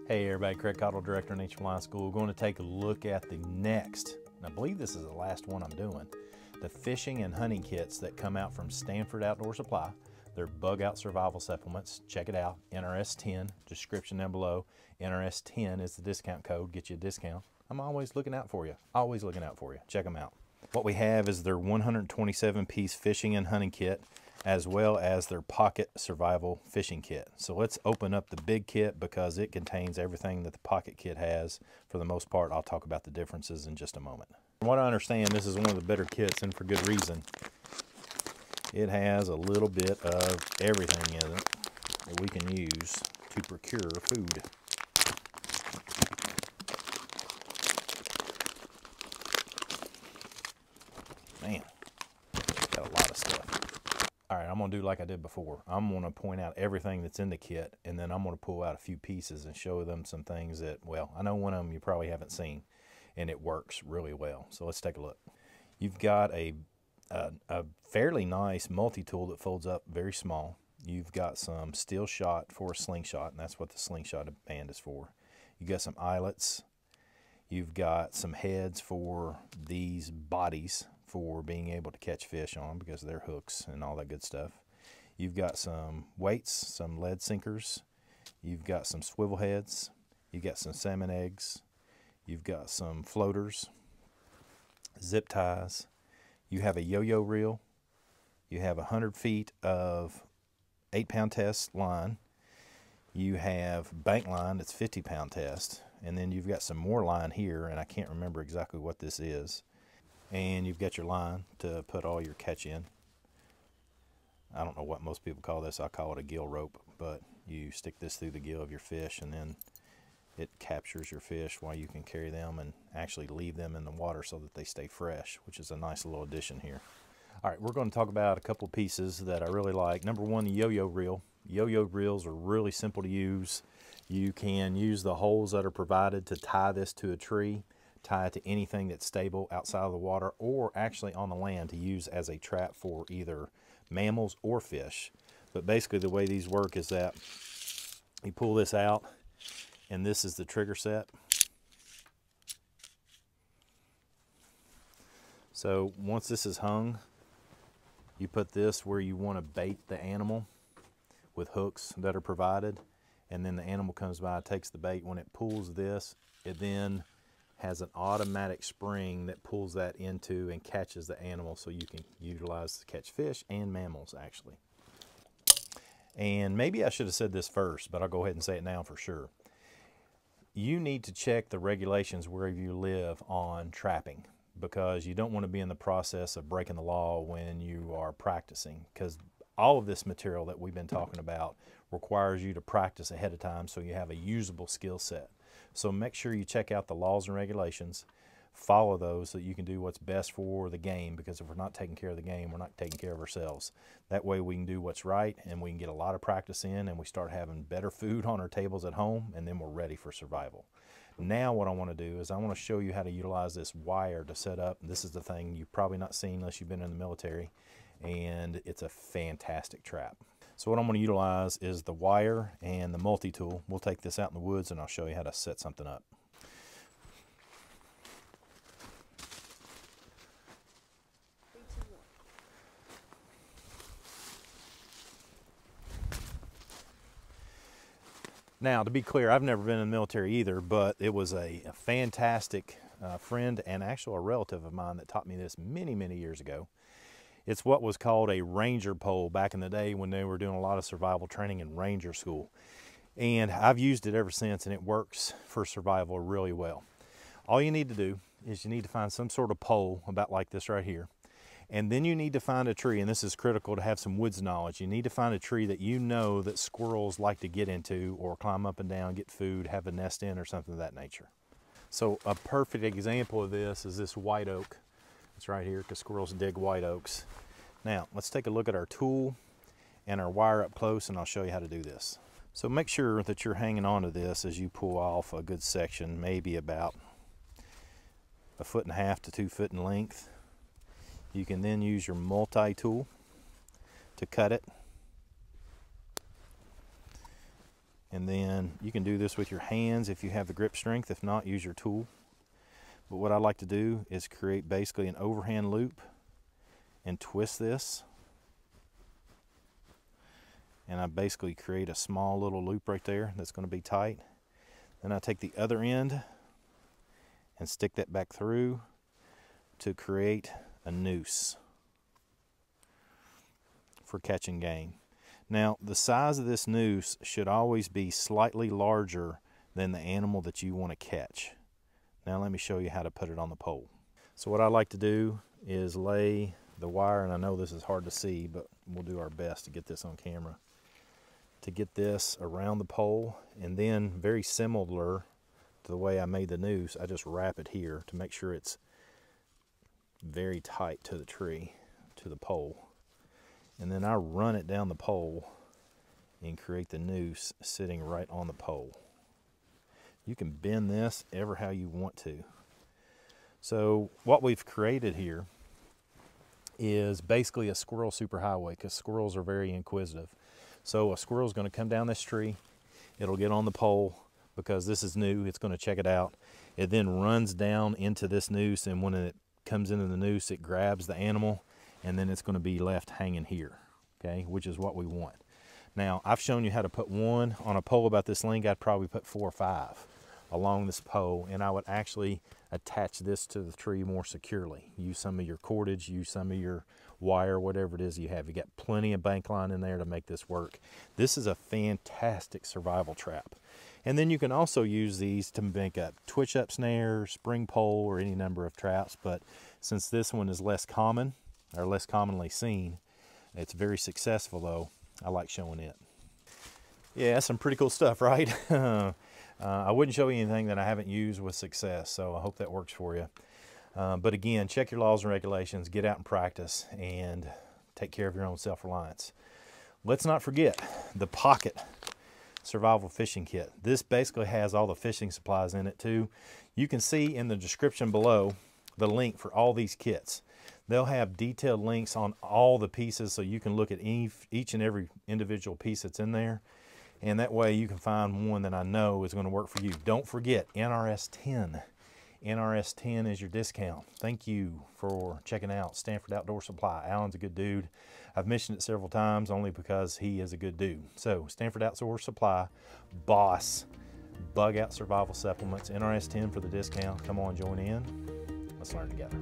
Hey everybody, Craig Cottle, Director of Nature Flying School. We're going to take a look at the next, and I believe this is the last one I'm doing, the fishing and hunting kits that come out from Stanford Outdoor Supply. They're bug out survival supplements. Check it out, NRS10, description down below. NRS10 is the discount code, get you a discount. I'm always looking out for you, always looking out for you. Check them out. What we have is their 127-piece fishing and hunting kit, as well as their pocket survival fishing kit. So let's open up the big kit because it contains everything that the pocket kit has. For the most part, I'll talk about the differences in just a moment. From what I understand, this is one of the better kits, and for good reason. It has a little bit of everything in it that we can use to procure food. Man, got a lot of stuff. All right, I'm gonna do like I did before. I'm gonna point out everything that's in the kit, and then I'm gonna pull out a few pieces and show them some things that, well, I know one of them you probably haven't seen, and it works really well. So let's take a look. You've got a fairly nice multi-tool that folds up very small. You've got some steel shot for a slingshot, and that's what the slingshot band is for. You've got some eyelets. You've got some heads for these bodies for being able to catch fish on because they're hooks and all that good stuff. You've got some weights, some lead sinkers. You've got some swivel heads. You've got some salmon eggs. You've got some floaters, zip ties. You have a yo-yo reel. You have 100 feet of 8-pound test line. You have bank line that's 50-pound test. And then you've got some more line here, and I can't remember exactly what this is. And you've got your line to put all your catch in. I don't know what most people call this. I call it a gill rope, but you stick this through the gill of your fish, and then it captures your fish while you can carry them and actually leave them in the water so that they stay fresh, which is a nice little addition here. All right, we're going to talk about a couple pieces that I really like. Number one, the yo-yo reel. Yo-yo reels are really simple to use. You can use the holes that are provided to tie this to a tree, tie it to anything that's stable outside of the water, or actually on the land to use as a trap for either mammals or fish. But basically the way these work is that you pull this out, and this is the trigger set. So once this is hung, you put this where you want to bait the animal with hooks that are provided, and then the animal comes by, takes the bait. When it pulls this, it then has an automatic spring that pulls that into and catches the animal, so you can utilize to catch fish and mammals actually. And maybe I should have said this first, but I'll go ahead and say it now for sure. You need to check the regulations wherever you live on trapping, because you don't want to be in the process of breaking the law when you are practicing, because all of this material that we've been talking about requires you to practice ahead of time so you have a usable skill set. So make sure you check out the laws and regulations, follow those so that you can do what's best for the game, because if we're not taking care of the game, we're not taking care of ourselves. That way we can do what's right, and we can get a lot of practice in, and we start having better food on our tables at home, and then we're ready for survival. Now what I want to do is I want to show you how to utilize this wire to set up. This is the thing you've probably not seen unless you've been in the military, and it's a fantastic trap. So what I'm going to utilize is the wire and the multi-tool. We'll take this out in the woods and I'll show you how to set something up. Now, to be clear, I've never been in the military either, but it was a fantastic friend and actually a relative of mine that taught me this many, many years ago. It's what was called a ranger pole back in the day when they were doing a lot of survival training in ranger school. And I've used it ever since, and it works for survival really well. All you need to do is you need to find some sort of pole about like this right here. And then you need to find a tree, and this is critical to have some woods knowledge. You need to find a tree that you know that squirrels like to get into or climb up and down, get food, have a nest in, or something of that nature. So a perfect example of this is this white oak. It's right here because squirrels dig white oaks. Now let's take a look at our tool and our wire up close, and I'll show you how to do this. So make sure that you're hanging on to this as you pull off a good section, maybe about 1.5 to 2 feet in length. You can then use your multi-tool to cut it. And then you can do this with your hands if you have the grip strength. If not, use your tool. But what I like to do is create basically an overhand loop and twist this. And I basically create a small little loop right there that's going to be tight. Then I take the other end and stick that back through to create a noose for catching game. Now, the size of this noose should always be slightly larger than the animal that you want to catch. Now let me show you how to put it on the pole. So what I like to do is lay the wire, and I know this is hard to see, but we'll do our best to get this on camera, to get this around the pole, and then very similar to the way I made the noose, I just wrap it here to make sure it's very tight to the tree, to the pole. And then I run it down the pole and create the noose sitting right on the pole. You can bend this ever how you want to. So what we've created here is basically a squirrel superhighway, because squirrels are very inquisitive. So a squirrel's going to come down this tree, it'll get on the pole because this is new, it's going to check it out. It then runs down into this noose, and when it comes into the noose, it grabs the animal, and then it's going to be left hanging here, okay, which is what we want. Now, I've shown you how to put one on a pole about this length. I'd probably put 4 or 5 along this pole, and I would actually attach this to the tree more securely. Use some of your cordage, use some of your wire, whatever it is you have. You got plenty of bank line in there to make this work. This is a fantastic survival trap. And then you can also use these to make a twitch up snare, spring pole, or any number of traps. But since this one is less common, or less commonly seen, it's very successful though. I like showing it. Yeah, some pretty cool stuff, right? I wouldn't show you anything that I haven't used with success, so I hope that works for you. But again, check your laws and regulations, get out and practice, and take care of your own self-reliance. Let's not forget the Pocket Survival Fishing Kit. This basically has all the fishing supplies in it too. You can see in the description below the link for all these kits. They'll have detailed links on all the pieces, so you can look at each and every individual piece that's in there. And that way you can find one that I know is going to work for you. Don't forget NRS 10. NRS 10 is your discount. Thank you for checking out Stanford Outdoor Supply. Alan's a good dude. I've mentioned it several times only because he is a good dude. So Stanford Outdoor Supply, Boss, Bug Out Survival Supplements, NRS 10 for the discount. Come on, join in. Let's learn together.